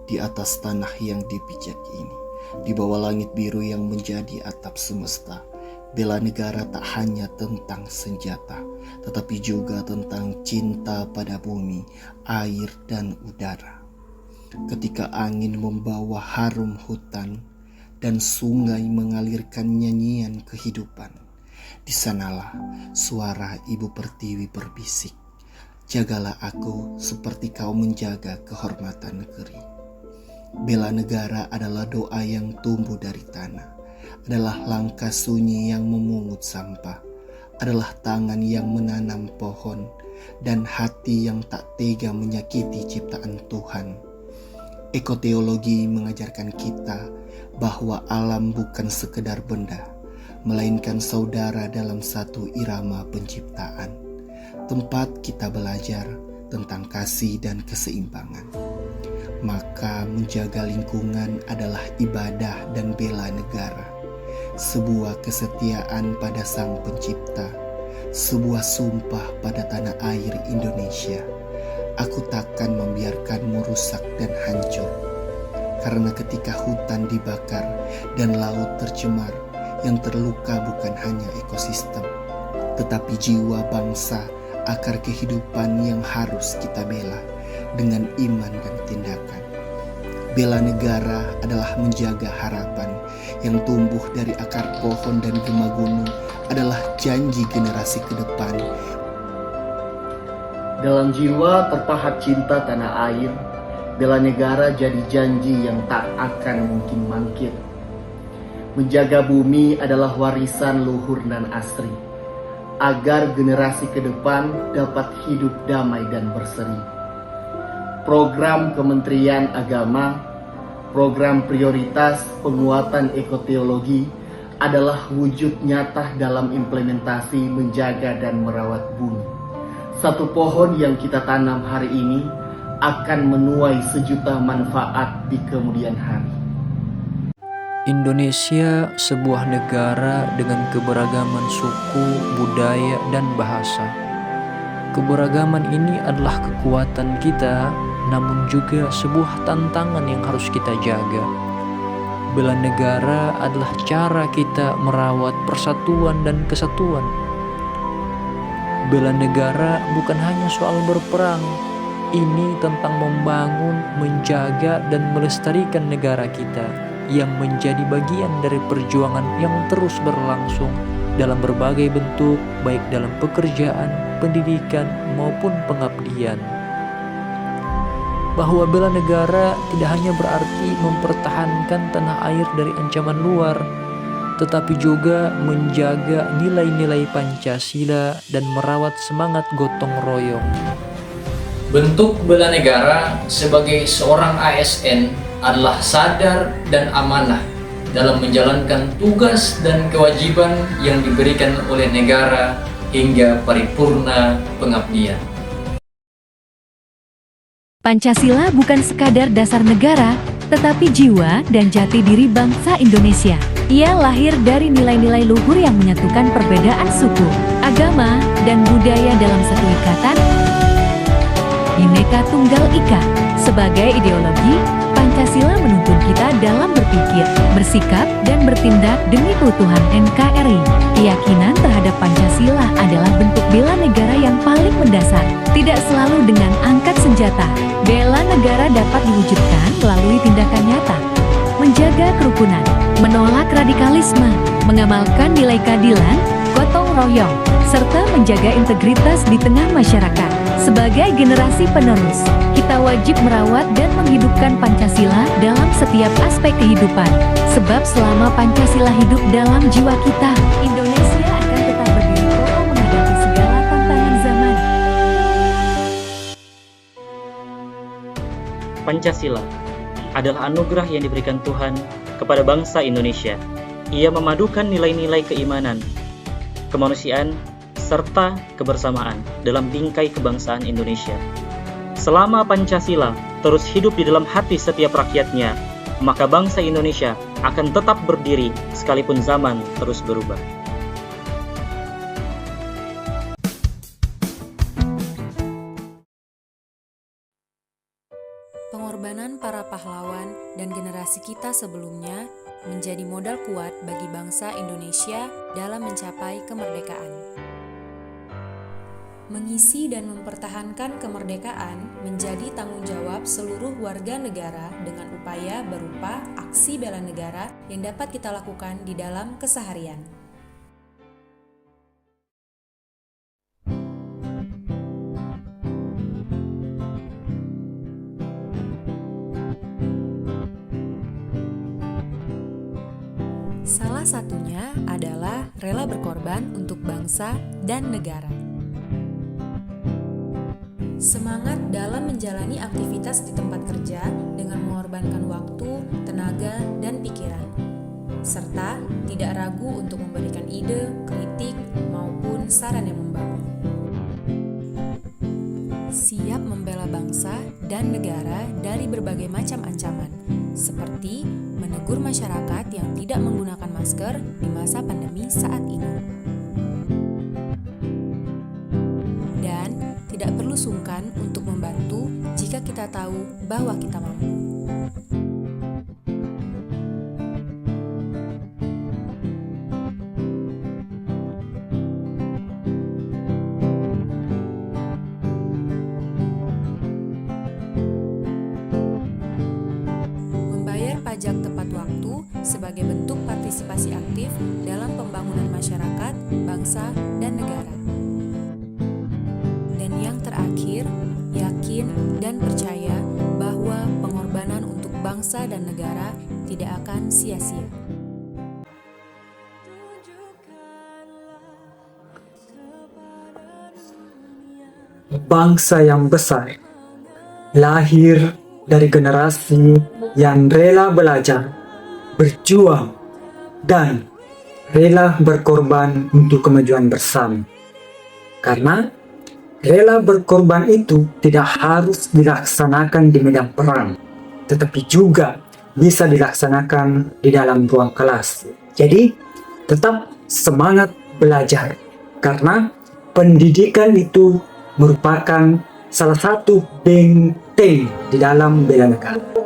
di atas tanah yang dipijak ini, di bawah langit biru yang menjadi atap semesta. Bela negara tak hanya tentang senjata, tetapi juga tentang cinta pada bumi, air, dan udara. Ketika angin membawa harum hutan dan sungai mengalirkan nyanyian kehidupan, di sanalah suara Ibu Pertiwi berbisik, "Jagalah aku seperti kau menjaga kehormatan negeri." Bela negara adalah doa yang tumbuh dari tanah, adalah langkah sunyi yang memungut sampah, adalah tangan yang menanam pohon, dan hati yang tak tega menyakiti ciptaan Tuhan. Ekoteologi mengajarkan kita bahwa alam bukan sekedar benda, melainkan saudara dalam satu irama penciptaan. Tempat kita belajar tentang kasih dan keseimbangan. Maka menjaga lingkungan adalah ibadah dan bela negara. Sebuah kesetiaan pada Sang Pencipta, sebuah sumpah pada tanah air Indonesia. Aku takkan membiarkanmu rusak dan hancur. Karena ketika hutan dibakar dan laut tercemar, yang terluka bukan hanya ekosistem, tetapi jiwa bangsa, akar kehidupan yang harus kita bela dengan iman dan tindakan. Bela negara adalah menjaga harapan yang tumbuh dari akar pohon dan gema gunung, adalah janji generasi ke depan. Dalam jiwa terpahat cinta tanah air, bela negara jadi janji yang tak akan mungkin mangkir. Menjaga bumi adalah warisan luhur dan asri, agar generasi ke depan dapat hidup damai dan berseri. Program Kementerian Agama, program prioritas penguatan ekoteologi adalah wujud nyata dalam implementasi menjaga dan merawat bumi. Satu pohon yang kita tanam hari ini akan menuai sejuta manfaat di kemudian hari. Indonesia sebuah negara dengan keberagaman suku, budaya, dan bahasa. Keberagaman ini adalah kekuatan kita, namun juga sebuah tantangan yang harus kita jaga. Bela negara adalah cara kita merawat persatuan dan kesatuan. Bela negara bukan hanya soal berperang, ini tentang membangun, menjaga, dan melestarikan negara kita yang menjadi bagian dari perjuangan yang terus berlangsung dalam berbagai bentuk, baik dalam pekerjaan, pendidikan, maupun pengabdian. Bahwa bela negara tidak hanya berarti mempertahankan tanah air dari ancaman luar, tetapi juga menjaga nilai-nilai Pancasila dan merawat semangat gotong royong. Bentuk bela negara sebagai seorang ASN adalah sadar dan amanah dalam menjalankan tugas dan kewajiban yang diberikan oleh negara hingga paripurna pengabdian. Pancasila bukan sekadar dasar negara, tetapi jiwa dan jati diri bangsa Indonesia. Ia lahir dari nilai-nilai luhur yang menyatukan perbedaan suku, agama, dan budaya dalam satu ikatan. Bhinneka Tunggal Ika. Sebagai ideologi, Pancasila menuntun kita dalam berpikir, bersikap, dan bertindak demi keutuhan NKRI. Keyakinan terhadap Pancasila adalah bentuk bela negara yang paling mendasar, tidak selalu dengan angkat senjata. Bela negara dapat diwujudkan melalui tindakan nyata, menjaga kerukunan, menolak radikalisme, mengamalkan nilai keadilan, gotong royong, serta menjaga integritas di tengah masyarakat. Sebagai generasi penerus, kita wajib merawat dan menghidupkan Pancasila dalam setiap aspek kehidupan. Sebab selama Pancasila hidup dalam jiwa kita, Indonesia akan tetap berdiri kokoh menghadapi segala tantangan zaman. Pancasila adalah anugerah yang diberikan Tuhan kepada bangsa Indonesia. Ia memadukan nilai-nilai keimanan, kemanusiaan, serta kebersamaan dalam bingkai kebangsaan Indonesia. Selama Pancasila terus hidup di dalam hati setiap rakyatnya, maka bangsa Indonesia akan tetap berdiri sekalipun zaman terus berubah. Pengorbanan para pahlawan dan generasi kita sebelumnya menjadi modal kuat bagi bangsa Indonesia dalam mencapai kemerdekaan. Mengisi dan mempertahankan kemerdekaan menjadi tanggung jawab seluruh warga negara dengan upaya berupa aksi bela negara yang dapat kita lakukan di dalam keseharian. Salah satunya adalah rela berkorban untuk bangsa dan negara. Semangat dalam menjalani aktivitas di tempat kerja dengan mengorbankan waktu, tenaga, dan pikiran, serta tidak ragu untuk memberikan ide, kritik, maupun saran yang membangun. Siap membela bangsa dan negara dari berbagai macam ancaman, seperti menegur masyarakat yang tidak menggunakan masker di masa pandemi saat ini. Tidak perlu sungkan untuk membantu jika kita tahu bahwa kita mampu. Membayar pajak tepat waktu sebagai bentuk partisipasi aktif dalam pembangunan masyarakat, bangsa, dan negara. Dan yang terakhir, yakin dan percaya bahwa pengorbanan untuk bangsa dan negara tidak akan sia-sia. Bangsa yang besar lahir dari generasi yang rela belajar, berjuang, dan rela berkorban untuk kemajuan bersama. Karena rela berkorban itu tidak harus dilaksanakan di medan perang, tetapi juga bisa dilaksanakan di dalam ruang kelas. Jadi, tetap semangat belajar, karena pendidikan itu merupakan salah satu benteng di dalam bela negara.